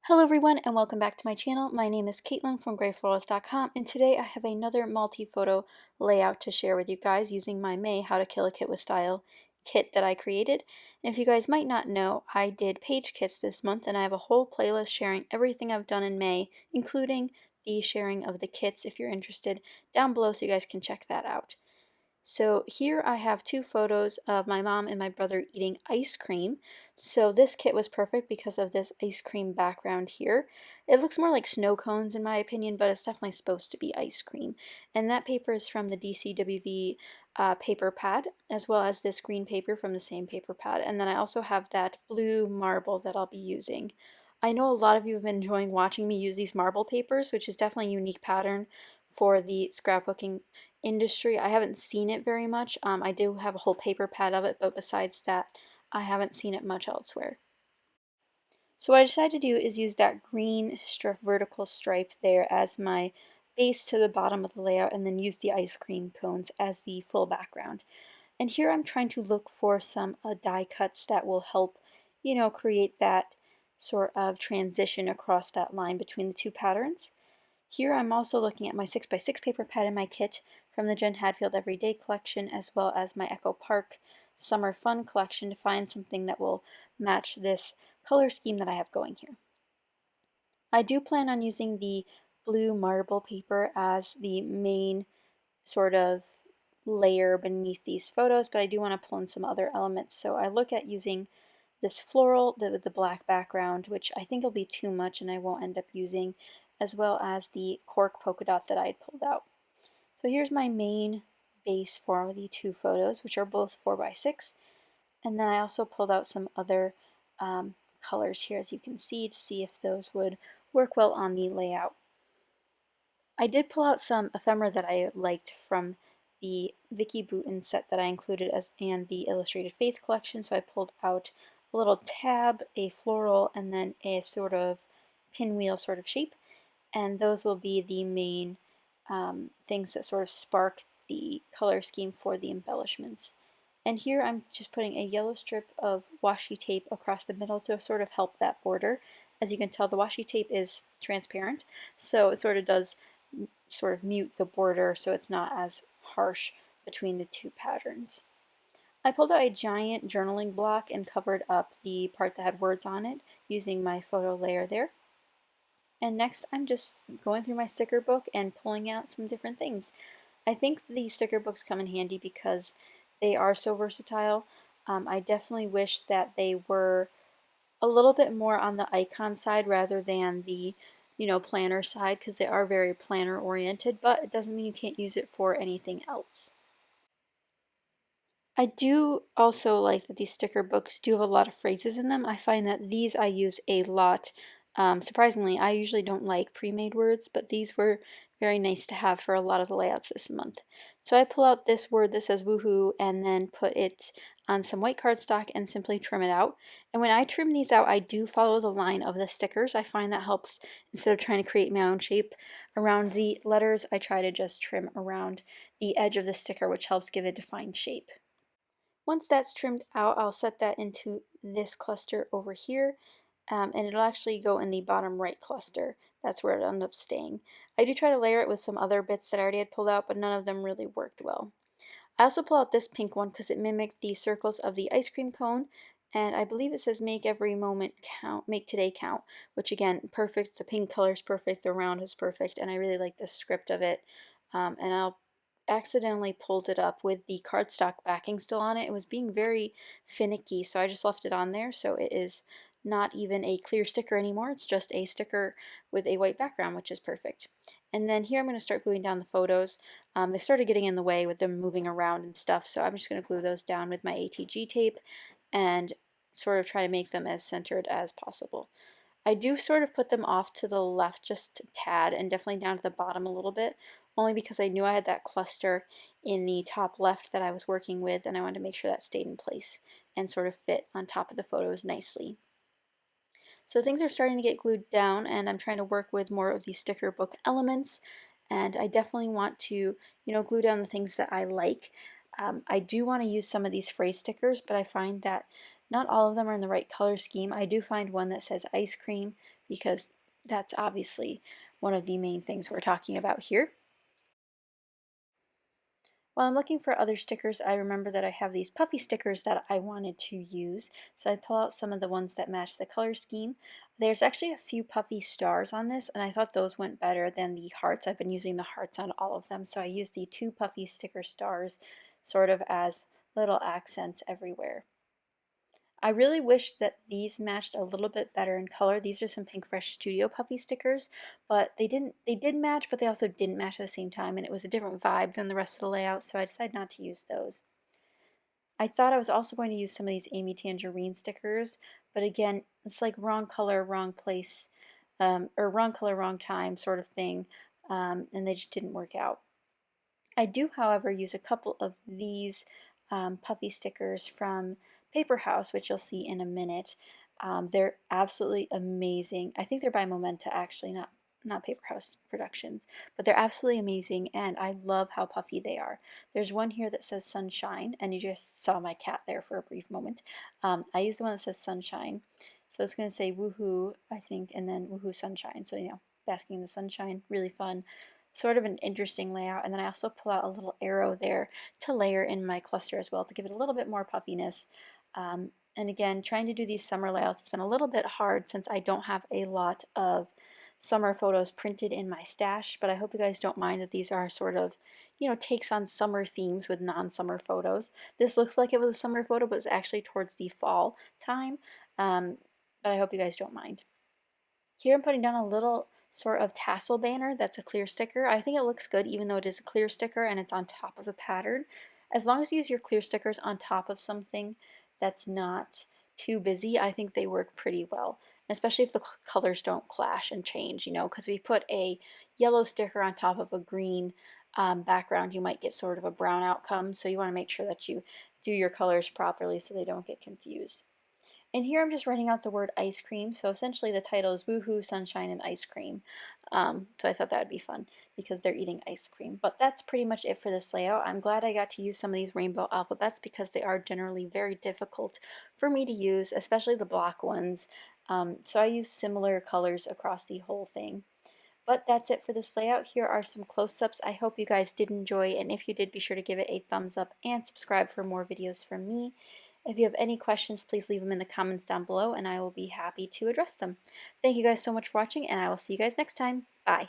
Hello everyone and welcome back to my channel. My name is Caitlin from Florals.com and today I have another multi-photo layout to share with you guys using my May How to Kill a Kit with Style kit that I created. And if you guys might not know, I did page kits this month and I have a whole playlist sharing everything I've done in May, including the sharing of the kits if you're interested down below so you guys can check that out. So here I have two photos of my mom and my brother eating ice cream. So this kit was perfect because of this ice cream background here. It looks more like snow cones in my opinion, but it's definitely supposed to be ice cream. And that paper is from the DCWV paper pad, as well as this green paper from the same paper pad. And then I also have that blue marble that I'll be using. I know a lot of you have been enjoying watching me use these marble papers, which is definitely a unique pattern for the scrapbooking industry. I haven't seen it very much. I do have a whole paper pad of it, but besides that, I haven't seen it much elsewhere. So what I decided to do is use that green vertical stripe there as my base to the bottom of the layout and then use the ice cream cones as the full background. And here I'm trying to look for some die cuts that will help, create that sort of transition across that line between the two patterns. Here I'm also looking at my 6x6 paper pad in my kit from the Jen Hadfield Everyday collection as well as my Echo Park Summer Fun collection to find something that will match this color scheme that I have going here. I do plan on using the blue marble paper as the main sort of layer beneath these photos, but I do want to pull in some other elements. So I look at using this floral with the black background, which I think will be too much and I won't end up using, as well as the cork polka dot that I had pulled out. So here's my main base for the two photos, which are both 4x6. And then I also pulled out some other colors here, as you can see, to see if those would work well on the layout. I did pull out some ephemera that I liked from the Vicky Boutin set that I included and the Illustrated Faith collection, so I pulled out a little tab, a floral, and then a sort of pinwheel sort of shape, and those will be the main things that sort of spark the color scheme for the embellishments. And here I'm just putting a yellow strip of washi tape across the middle to sort of help that border. As you can tell, the washi tape is transparent, so it sort of does sort of mute the border so it's not as harsh between the two patterns. I pulled out a giant journaling block and covered up the part that had words on it using my photo layer there. And next I'm just going through my sticker book and pulling out some different things. I think these sticker books come in handy because they are so versatile. I definitely wish that they were a little bit more on the icon side rather than the planner side, because they are very planner oriented, but it doesn't mean you can't use it for anything else. I do also like that these sticker books do have a lot of phrases in them. I find that these I use a lot. Surprisingly, I usually don't like pre-made words, but these were very nice to have for a lot of the layouts this month. So I pull out this word that says woohoo and then put it on some white cardstock and simply trim it out. And when I trim these out, I do follow the line of the stickers. I find that helps. Instead of trying to create my own shape around the letters, I try to just trim around the edge of the sticker, which helps give a defined shape. Once that's trimmed out, I'll set that into this cluster over here, and it'll actually go in the bottom right cluster. That's where it'll end up staying. I do try to layer it with some other bits that I already had pulled out, but none of them really worked well. I also pull out this pink one because it mimicked the circles of the ice cream cone, and I believe it says make every moment count, make today count, which again, perfect. The pink color is perfect, the round is perfect, and I really like the script of it. And I'll accidentally pulled it up with the cardstock backing still on it. It was being very finicky, so I just left it on there, so it is not even a clear sticker anymore. It's just a sticker with a white background, which is perfect. And then here I'm going to start gluing down the photos. They started getting in the way with them moving around and stuff, so I'm just going to glue those down with my ATG tape and sort of try to make them as centered as possible. I do sort of put them off to the left just a tad and definitely down to the bottom a little bit, only because I knew I had that cluster in the top left that I was working with and I wanted to make sure that stayed in place and sort of fit on top of the photos nicely. So things are starting to get glued down and I'm trying to work with more of these sticker book elements, and I definitely want to, glue down the things that I like. I do want to use some of these phrase stickers, but I find that Not all of them are in the right color scheme. I do find one that says ice cream because that's obviously one of the main things we're talking about here. While I'm looking for other stickers, I remember that I have these puffy stickers that I wanted to use, so I pull out some of the ones that match the color scheme. There's actually a few puffy stars on this, and I thought those went better than the hearts. I've been using the hearts on all of them, so I used the 2 puffy sticker stars sort of as little accents everywhere. I really wish that these matched a little bit better in color. These are some Pink Fresh Studio puffy stickers, but they did match, but they also didn't match at the same time, and it was a different vibe than the rest of the layout, so I decided not to use those. I thought I was also going to use some of these Amy Tangerine stickers, but again, it's like wrong color, wrong place, or wrong color, wrong time sort of thing, and they just didn't work out. I do, however, use a couple of these puffy stickers from Paper House, which you'll see in a minute. They're absolutely amazing. I think they're by Momenta, actually, not Paper House Productions, but they're absolutely amazing, and I love how puffy they are. There's one here that says Sunshine, and you just saw my cat there for a brief moment. I use the one that says Sunshine, so it's going to say Woohoo, I think, and then Woohoo Sunshine. So, you know, basking in the sunshine, really fun. Sort of an interesting layout, and then I also pull out a little arrow there to layer in my cluster as well to give it a little bit more puffiness. And again, trying to do these summer layouts has been a little bit hard since I don't have a lot of summer photos printed in my stash, but I hope you guys don't mind that these are sort of, you know, takes on summer themes with non-summer photos. This looks like it was a summer photo, but it's actually towards the fall time, but I hope you guys don't mind. Here I'm putting down a little sort of tassel banner that's a clear sticker. I think it looks good even though it is a clear sticker and it's on top of a pattern. As long as you use your clear stickers on top of something that's not too busy, I think they work pretty well. And especially if the colors don't clash and change, you know, because if you put a yellow sticker on top of a green background, you might get sort of a brown outcome. So you want to make sure that you do your colors properly so they don't get confused. And here I'm just writing out the word ice cream, so essentially the title is Woohoo, Sunshine, and Ice Cream. So I thought that would be fun because they're eating ice cream. But that's pretty much it for this layout. I'm glad I got to use some of these rainbow alphabets because they are generally very difficult for me to use, especially the block ones. So I use similar colors across the whole thing. But that's it for this layout. Here are some close-ups. I hope you guys did enjoy, and if you did, be sure to give it a thumbs up and subscribe for more videos from me. If you have any questions, please leave them in the comments down below, and I will be happy to address them. Thank you guys so much for watching, and I will see you guys next time. Bye!